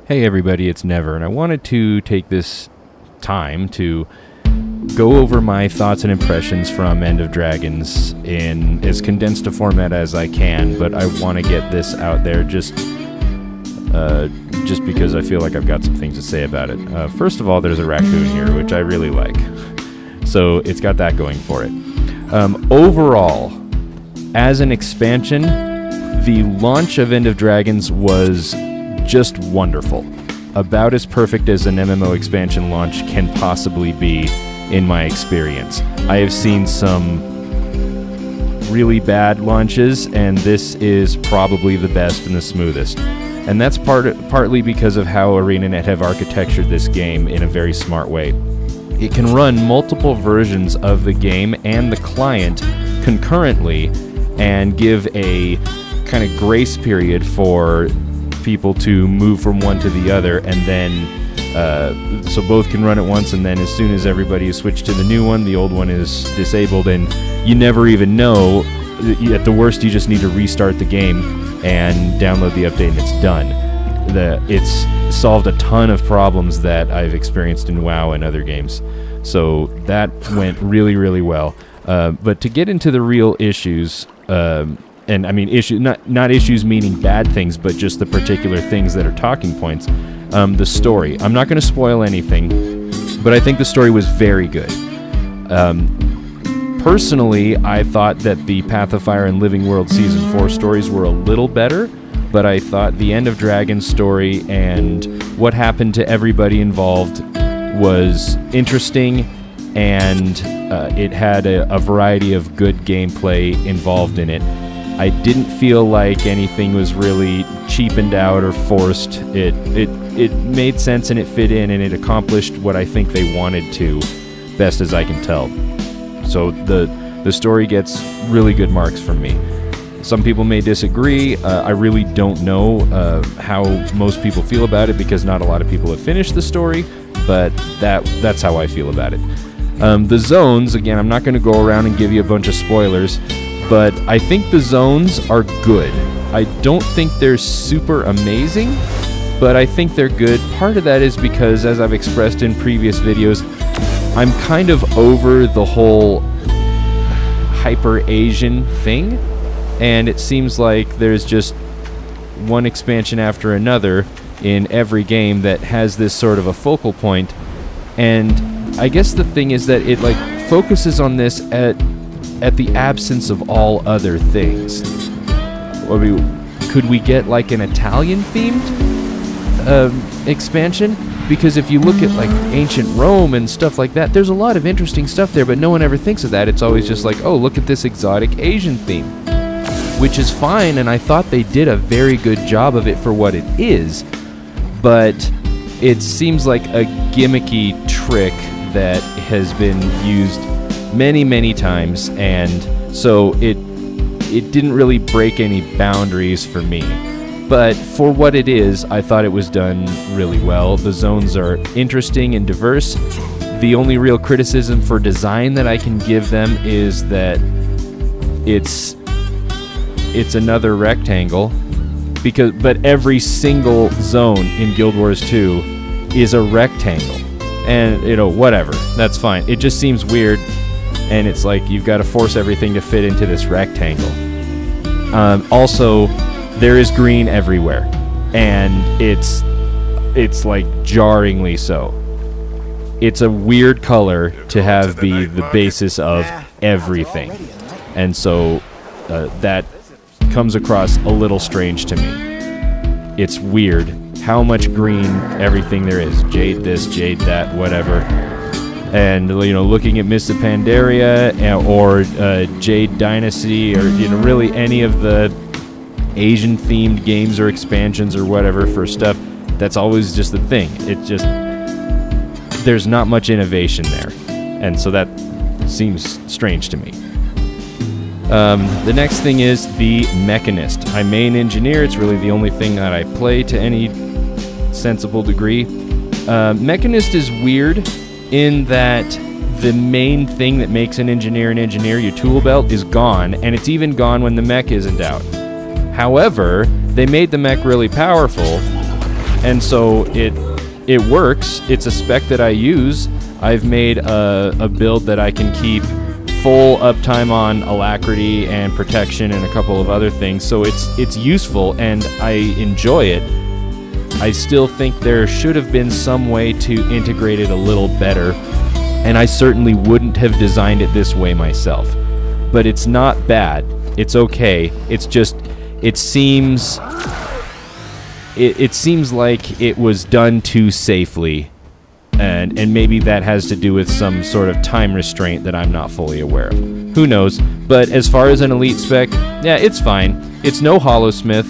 Hey everybody, it's Never, and I wanted to take this time to go over my thoughts and impressions from End of Dragons in as condensed a format as I can, but I want to get this out there just because I feel like I've got some things to say about it. First of all, there's a raccoon here, which I really like, so it's got that going for it. Overall, as an expansion, the launch of End of Dragons was just wonderful. About as perfect as an MMO expansion launch can possibly be in my experience. I have seen some really bad launches, and this is probably the best and the smoothest. And that's partly because of how ArenaNet have architectured this game in a very smart way. It can run multiple versions of the game and the client concurrently and give a kind of grace period for people to move from one to the other, and then so both can run at once, and then as soon as everybody is switched to the new one, the old one is disabled, and you never even know. At the worst, you just need to restart the game and download the update, and it's done. It's solved a ton of problems that I've experienced in WoW and other games, so that went really, really well. But to get into the real issues, and I mean not issues meaning bad things, but just the particular things that are talking points. The story. I'm not going to spoil anything, but I think the story was very good. Personally, I thought that the Path of Fire and Living World Season 4 stories were a little better, but I thought the End of Dragons story and what happened to everybody involved was interesting, and it had a variety of good gameplay involved in it. I didn't feel like anything was really cheapened out or forced. It made sense and it fit in, and it accomplished what I think they wanted to, best as I can tell. So the story gets really good marks from me. Some people may disagree. I really don't know how most people feel about it, because not a lot of people have finished the story, but that's how I feel about it. The zones, again, I'm not going to go around and give you a bunch of spoilers, but I think the zones are good. I don't think they're super amazing, but I think they're good. Part of that is because, as I've expressed in previous videos, I'm kind of over the whole hyper-Asian thing, and it seems like there's just one expansion after another in every game that has this sort of a focal point, and I guess the thing is that it focuses on this at the absence of all other things. Could we get like an Italian-themed expansion? Because if you look at like ancient Rome and stuff like that, there's a lot of interesting stuff there, but no one ever thinks of that. It's always just like, oh, look at this exotic Asian theme, which is fine, and I thought they did a very good job of it for what it is, but it seems like a gimmicky trick that has been used many, many times, and so it didn't really break any boundaries for me. But for what it is, I thought it was done really well. The zones are interesting and diverse. The only real criticism for design that I can give them is that it's another rectangle, but every single zone in Guild Wars 2 is a rectangle. And, whatever. That's fine. It just seems weird, and it's like you've got to force everything to fit into this rectangle. Also, there is green everywhere, and it's like jarringly so. It's a weird color to have be the basis of everything, and so that comes across a little strange to me. It's weird how much green everything there is. Jade this, Jade that, whatever. And, looking at Mists of Pandaria or Jade Dynasty, or, really any of the Asian-themed games or expansions or whatever for stuff, that's always just the thing. It just, there's not much innovation there. And so that seems strange to me. The next thing is the Mechanist. I main engineer. It's really the only thing that I play to any sensible degree. Mechanist is weird in that the main thing that makes an engineer, your tool belt, is gone, and it's even gone when the mech isn't out. However, they made the mech really powerful, And so it works. It's a spec that I use. I've made a build that I can keep full uptime on alacrity and protection and a couple of other things, so it's useful and I enjoy it. I still think there should have been some way to integrate it a little better, and I certainly wouldn't have designed it this way myself. But it's not bad. It's okay. It's just, it seems like it was done too safely. And maybe that has to do with some sort of time restraint that I'm not fully aware of. Who knows? But as far as an elite spec, yeah, it's fine. It's no Hollowsmith,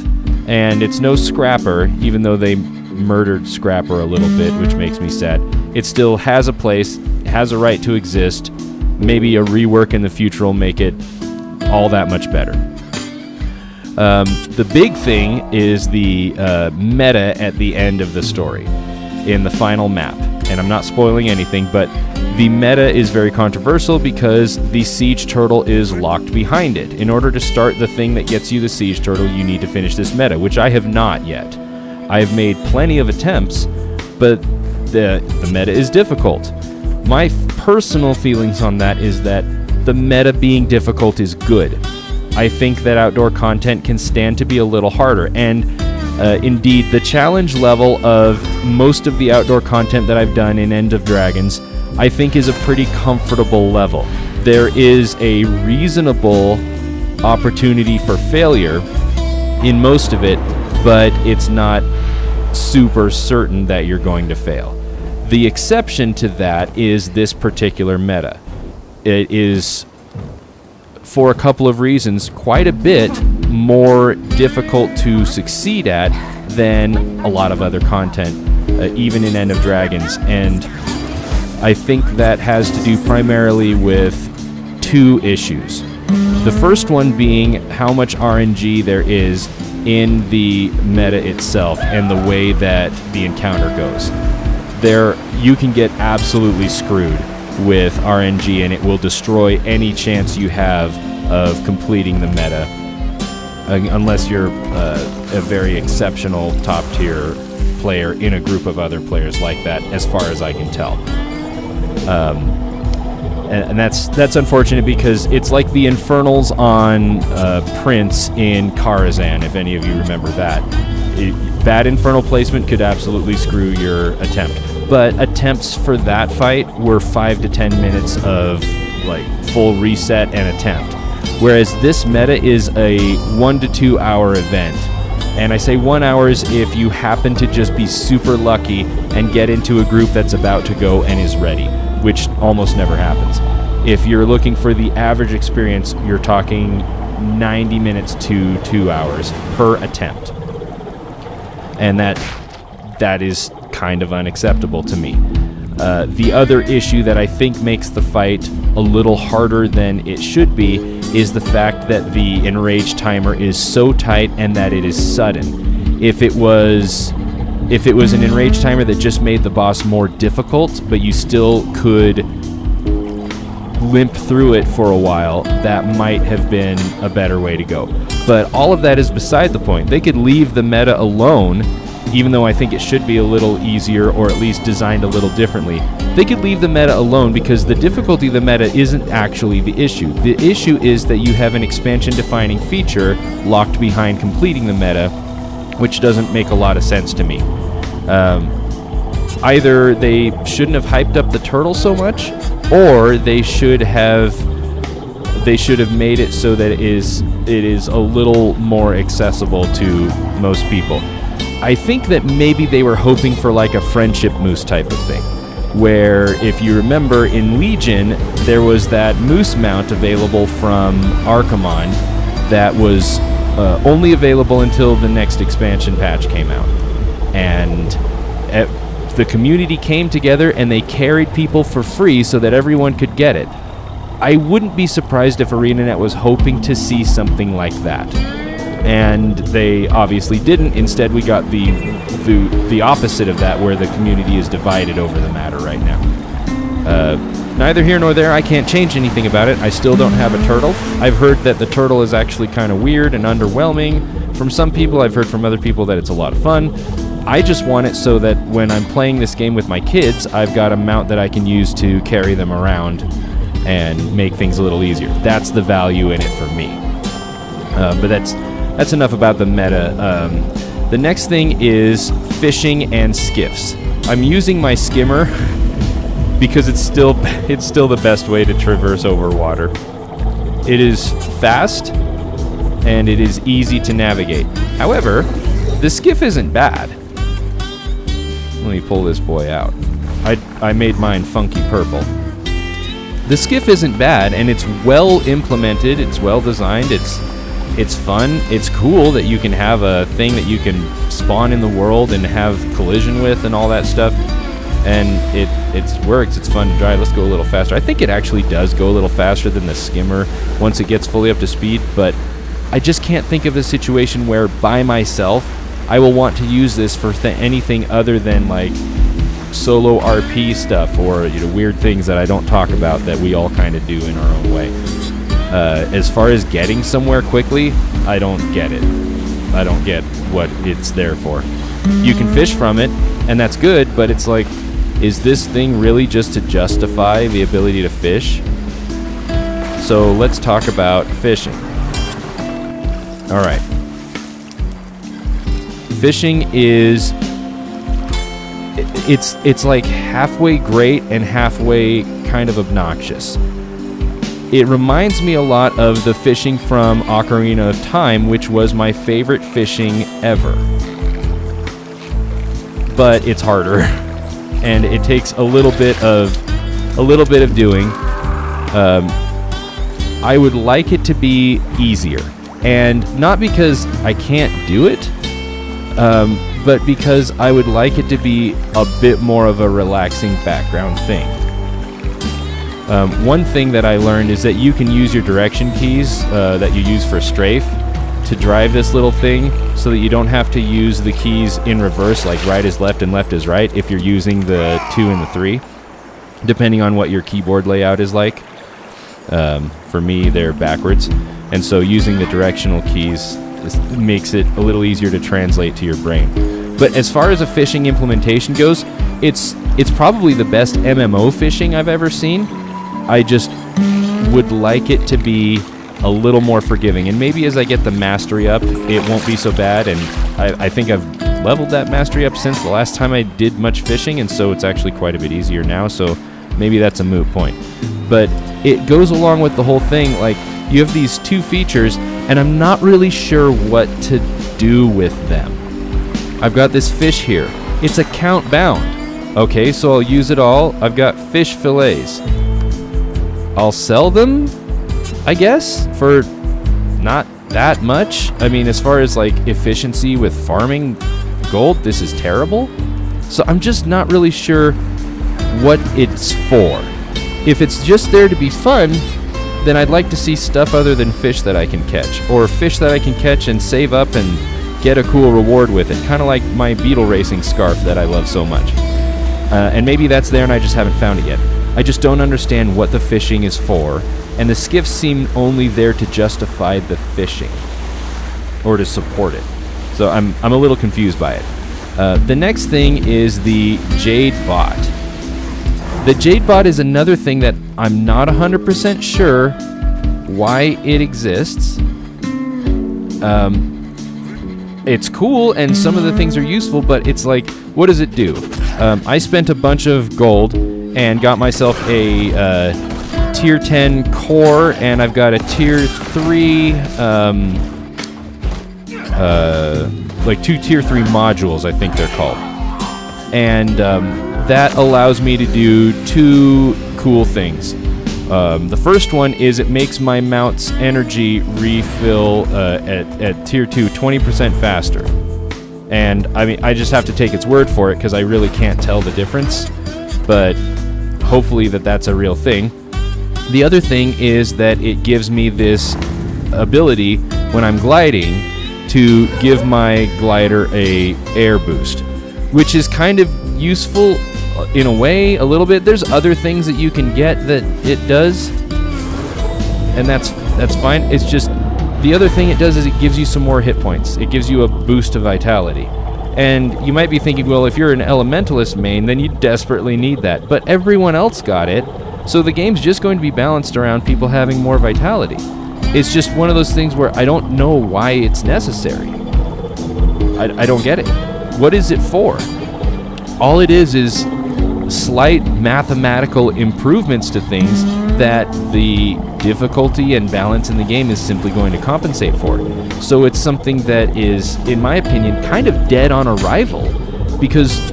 and it's no Scrapper, even though they murdered Scrapper a little bit, which makes me sad. It still has a place, has a right to exist. Maybe a rework in the future will make it all that much better. The big thing is the meta at the end of the story, in the final map. And I'm not spoiling anything, but the meta is very controversial because the siege turtle is locked behind it. In order to start the thing that gets you the siege turtle, you need to finish this meta, which I have not yet. I have made plenty of attempts, but the meta is difficult. My personal feelings on that is that the meta being difficult is good. I think that outdoor content can stand to be a little harder, and indeed, the challenge level of most of the outdoor content that I've done in End of Dragons, I think is a pretty comfortable level. There is a reasonable opportunity for failure in most of it, but it's not super certain that you're going to fail. The exception to that is this particular meta. It is, for a couple of reasons, quite a bit more difficult to succeed at than a lot of other content, even in End of Dragons, and I think that has to do primarily with two issues. The first one being how much RNG there is in the meta itself and the way that the encounter goes. You can get absolutely screwed with RNG, and it will destroy any chance you have of completing the meta, unless you're a very exceptional top-tier player in a group of other players like that, as far as I can tell. And that's unfortunate, because it's like the Infernals on Prince in Karazhan, if any of you remember that. Bad Infernal placement could absolutely screw your attempt. But attempts for that fight were 5 to 10 minutes of like full reset and attempt. Whereas this meta is a 1 to 2 hour event. And I say 1 hour if you happen to just be super lucky and get into a group that's about to go and is ready, which almost never happens. If you're looking for the average experience, you're talking 90 minutes to 2 hours per attempt. And that is kind of unacceptable to me. The other issue that I think makes the fight a little harder than it should be is the fact that the enrage timer is so tight and that it is sudden. If it was an enrage timer that just made the boss more difficult, but you still could limp through it for a while, that might have been a better way to go. But all of that is beside the point. They could leave the meta alone, even though I think it should be a little easier, or at least designed a little differently. They could leave the meta alone, because the difficulty of the meta isn't actually the issue. The issue is that you have an expansion-defining feature locked behind completing the meta, which doesn't make a lot of sense to me. Either they shouldn't have hyped up the turtle so much, or they should have made it so that it is a little more accessible to most people. I think that maybe they were hoping for like a friendship moose type of thing, where if you remember in Legion, there was that moose mount available from Archimonde that was only available until the next expansion patch came out. And the community came together and they carried people for free so that everyone could get it. I wouldn't be surprised if ArenaNet was hoping to see something like that. And they obviously didn't. Instead, we got the opposite of that, where the community is divided over the matter right now. Neither here nor there. I can't change anything about it. I still don't have a turtle. I've heard that the turtle is actually kind of weird and underwhelming. From some people, I've heard from other people that it's a lot of fun. I just want it so that when I'm playing this game with my kids, I've got a mount that I can use to carry them around and make things a little easier. That's the value in it for me. But that's enough about the meta. The next thing is fishing and skiffs. I'm using my skimmer because it's still the best way to traverse over water. It is fast and it is easy to navigate. However, the skiff isn't bad. Let me pull this boy out. I made mine funky purple. The skiff isn't bad, and it's well implemented, it's well designed, it's fun, it's cool that you can have a thing that you can spawn in the world and have collision with and all that stuff. And it works, it's fun to drive. Let's go a little faster. I think it actually does go a little faster than the skimmer once it gets fully up to speed, but I just can't think of a situation where by myself I will want to use this for anything other than like solo RP stuff or weird things that I don't talk about that we all kind of do in our own way. As far as getting somewhere quickly, I don't get it. I don't get what it's there for. You can fish from it, and that's good, but it's like, is this thing really just to justify the ability to fish? So let's talk about fishing. All right. Fishing is, it's like halfway great and halfway kind of obnoxious. It reminds me a lot of the fishing from Ocarina of Time, which was my favorite fishing ever. But it's harder, and it takes a little bit of doing. I would like it to be easier, and not because I can't do it. But because I would like it to be a bit more of a relaxing background thing. One thing that I learned is that you can use your direction keys that you use for strafe to drive this little thing so that you don't have to use the keys in reverse, like right is left and left is right, if you're using the 2 and the 3, depending on what your keyboard layout is like. For me, they're backwards, and so using the directional keys makes it a little easier to translate to your brain. But as far as a fishing implementation goes, it's probably the best MMO fishing I've ever seen. I just would like it to be a little more forgiving, and maybe as I get the mastery up, it won't be so bad. And I think I've leveled that mastery up since the last time I did much fishing, and so it's actually quite a bit easier now, so maybe that's a moot point. But it goes along with the whole thing, like, you have these 2 features, and I'm not really sure what to do with them. I've got this fish here. It's account bound. Okay, so I'll use it all. I've got fish fillets. I'll sell them, I guess, for not that much. I mean, as far as like efficiency with farming gold, this is terrible. So I'm just not really sure what it's for. If it's just there to be fun, then I'd like to see stuff other than fish that I can catch, or fish that I can catch and save up and get a cool reward with it, kind of like my beetle racing scarf that I love so much. And maybe that's there and I just haven't found it yet. I just don't understand what the fishing is for, and the skiffs seem only there to justify the fishing, or to support it. So I'm a little confused by it. The next thing is the Jade Bot. The Jade Bot is another thing that I'm not 100% sure why it exists. It's cool, and some of the things are useful, but it's like, what does it do? I spent a bunch of gold and got myself a tier 10 core, and I've got a tier 3, like 2 tier 3 modules, I think they're called. And that allows me to do 2 cool things. The first one is it makes my mount's energy refill at tier 2 20% faster. And I mean, I just have to take its word for it because I really can't tell the difference, but hopefully that's a real thing. The other thing is that it gives me this ability when I'm gliding to give my glider a air boost, which is kind of useful in a way, a little bit. There's other things that you can get that it does, and that's fine. It's just the other thing it does is it gives you some more hit points. It gives you a boost of vitality, And you might be thinking, well, if you're an Elementalist main, then you desperately need that. But everyone else got it, so the game's just going to be balanced around people having more vitality. It's just one of those things where I don't know why it's necessary. I don't get it. What is it for? All it is slight mathematical improvements to things that the difficulty and balance in the game is simply going to compensate for. So it's something that is, in my opinion, kind of dead on arrival, because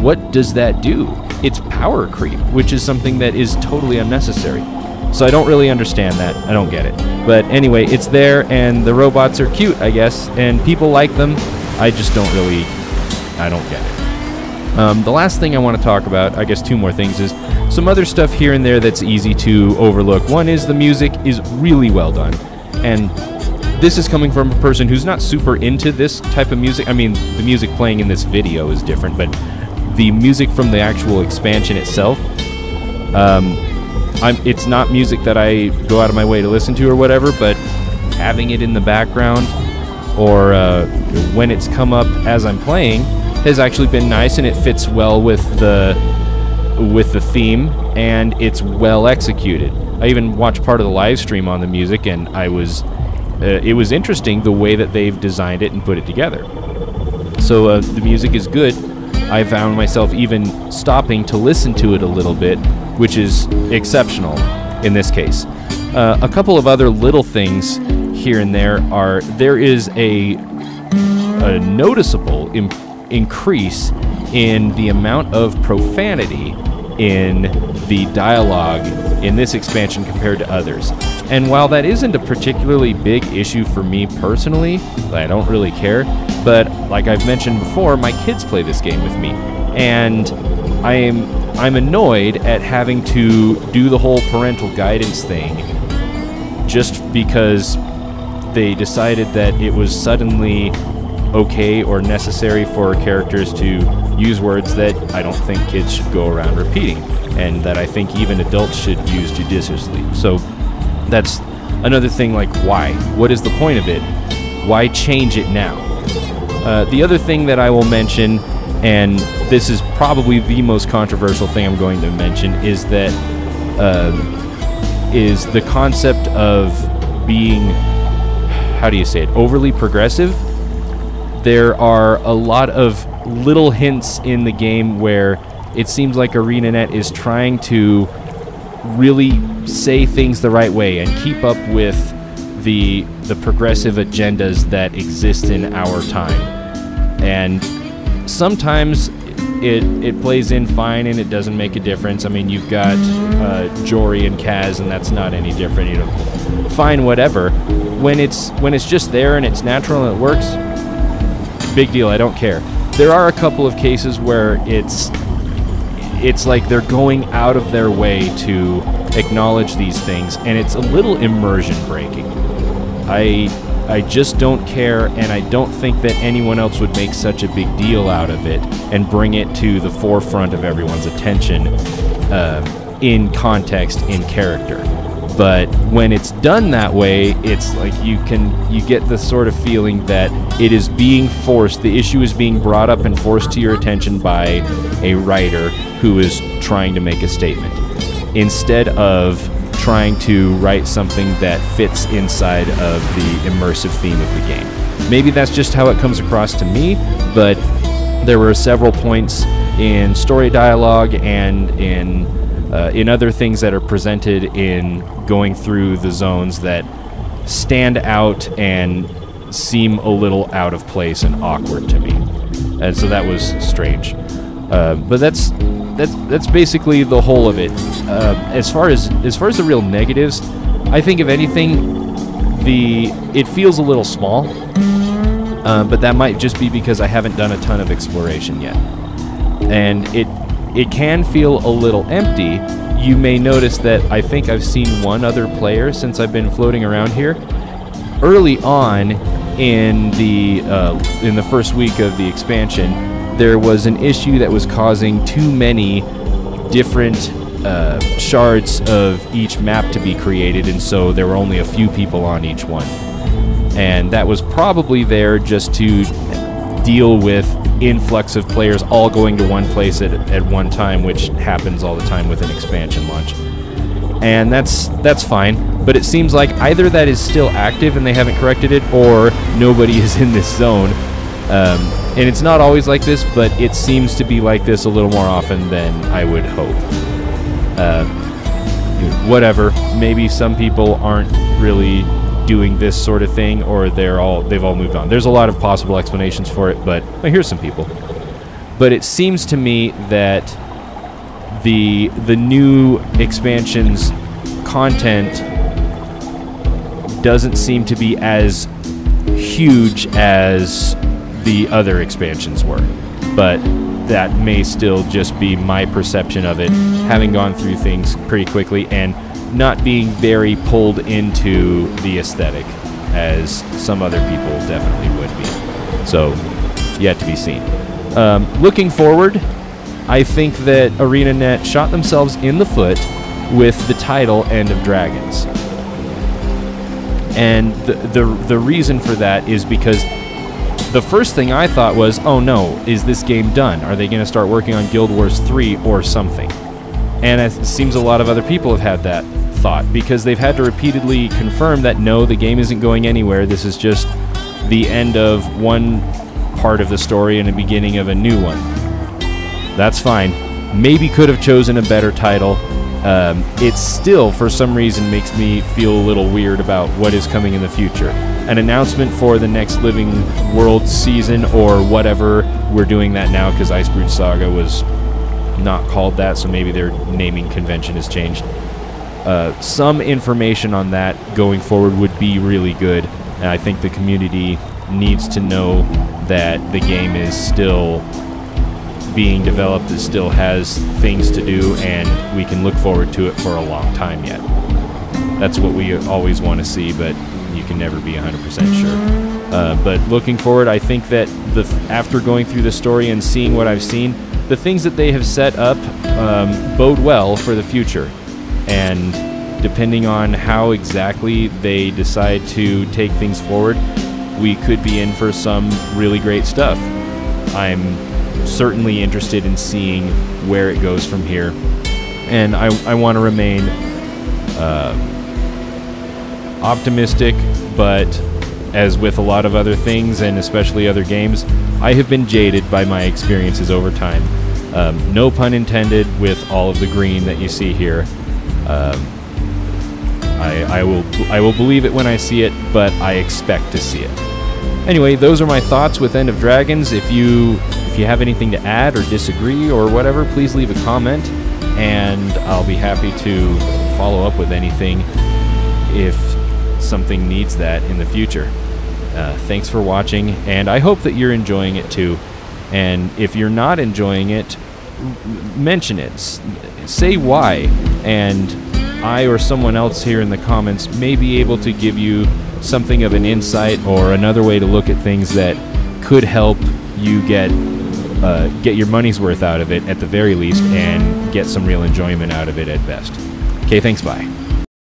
what does that do? It's power creep, which is something that is totally unnecessary. So I don't really understand that. I don't get it. But anyway, it's there, and the robots are cute, I guess, and people like them. I just don't really... I don't get it. The last thing I want to talk about, I guess 2 more things, is some other stuff here and there that's easy to overlook. One is the music is really well done. And this is coming from a person who's not super into this type of music. I mean, the music playing in this video is different, but the music from the actual expansion itself, it's not music that I go out of my way to listen to or whatever, but having it in the background or when it's come up as I'm playing has actually been nice, and it fits well with the theme, and it's well executed. I even watched part of the live stream on the music, and it was interesting the way that they've designed it and put it together. So the music is good. I found myself even stopping to listen to it a little bit, which is exceptional in this case. A couple of other little things here and there is a noticeable increase in the amount of profanity in the dialogue in this expansion compared to others. And while that isn't a particularly big issue for me personally, I don't really care, but like I've mentioned before, my kids play this game with me, and I'm annoyed at having to do the whole parental guidance thing just because they decided that it was suddenly okay or necessary for characters to use words that I don't think kids should go around repeating, and that I think even adults should use judiciously. So that's another thing, like, why? What is the point of it? Why change it now? The other thing that I will mention, and this is probably the most controversial thing I'm going to mention, is that is the concept of being, how do you say it, overly progressive. There are a lot of little hints in the game where it seems like ArenaNet is trying to really say things the right way and keep up with the progressive agendas that exist in our time. And sometimes it plays in fine and it doesn't make a difference. I mean, you've got Jory and Kaz, and that's not any different. You know, fine, whatever. When it's just there and it's natural and it works, big deal. I don't care. There are a couple of cases where it's like they're going out of their way to acknowledge these things, and it's a little immersion breaking. I just don't care, and I don't think that anyone else would make such a big deal out of it and bring it to the forefront of everyone's attention in context, in character. But when it's done that way, it's like you get the sort of feeling that it is being forced, the issue is being brought up and forced to your attention by a writer who is trying to make a statement, instead of trying to write something that fits inside of the immersive theme of the game. Maybe that's just how it comes across to me, but there were several points in story dialogue and in other things that are presented in going through the zones that stand out and seem a little out of place and awkward to me, and so that was strange. But that's basically the whole of it. As far as the real negatives, I think if anything, it feels a little small, but that might just be because I haven't done a ton of exploration yet, and it can feel a little empty. You may notice that I think I've seen one other player since I've been floating around here. Early on in the first week of the expansion, there was an issue that was causing too many different shards of each map to be created, and so there were only a few people on each one. And that was probably there just to deal with influx of players all going to one place at one time, which happens all the time with an expansion launch. And that's fine, but it seems like either that is still active and they haven't corrected it, or nobody is in this zone. And it's not always like this, but it seems to be like this a little more often than I would hope. Whatever, maybe some people aren't really doing this sort of thing, or they've all moved on. There's a lot of possible explanations for it, but well, here's some people. But it seems to me that the new expansion's content doesn't seem to be as huge as the other expansions were, but that may still just be my perception of it, having gone through things pretty quickly and not being very pulled into the aesthetic as some other people definitely would be. So, yet to be seen. Looking forward, I think that ArenaNet shot themselves in the foot with the title End of Dragons. And the reason for that is because the first thing I thought was, oh no, is this game done? Are they going to start working on Guild Wars 3 or something? And it seems a lot of other people have had that thought, because they've had to repeatedly confirm that no, the game isn't going anywhere. This is just the end of one part of the story and the beginning of a new one. That's fine. Maybe could have chosen a better title. It still, for some reason, makes me feel a little weird about what is coming in the future. An announcement for the next Living World season or whatever. We're doing that now because Icebrood Saga was not called that, so maybe their naming convention has changed. Some information on that going forward would be really good, and I think the community needs to know that the game is still being developed, it still has things to do, and we can look forward to it for a long time yet. That's what we always want to see, but you can never be 100% sure. But looking forward, I think that after going through the story and seeing what I've seen, the things that they have set up bode well for the future. And depending on how exactly they decide to take things forward, we could be in for some really great stuff. I'm certainly interested in seeing where it goes from here, and I want to remain optimistic, but as with a lot of other things, and especially other games, I have been jaded by my experiences over time. No pun intended with all of the green that you see here. I will believe it when I see it, but I expect to see it. Anyway, those are my thoughts with End of Dragons. If you have anything to add or disagree or whatever, please leave a comment, and I'll be happy to follow up with anything if something needs that in the future. Thanks for watching, and I hope that you're enjoying it too. And if you're not enjoying it, mention it. Say why, and I or someone else here in the comments may be able to give you something of an insight or another way to look at things that could help you get your money's worth out of it at the very least, and get some real enjoyment out of it at best. Okay, thanks, bye.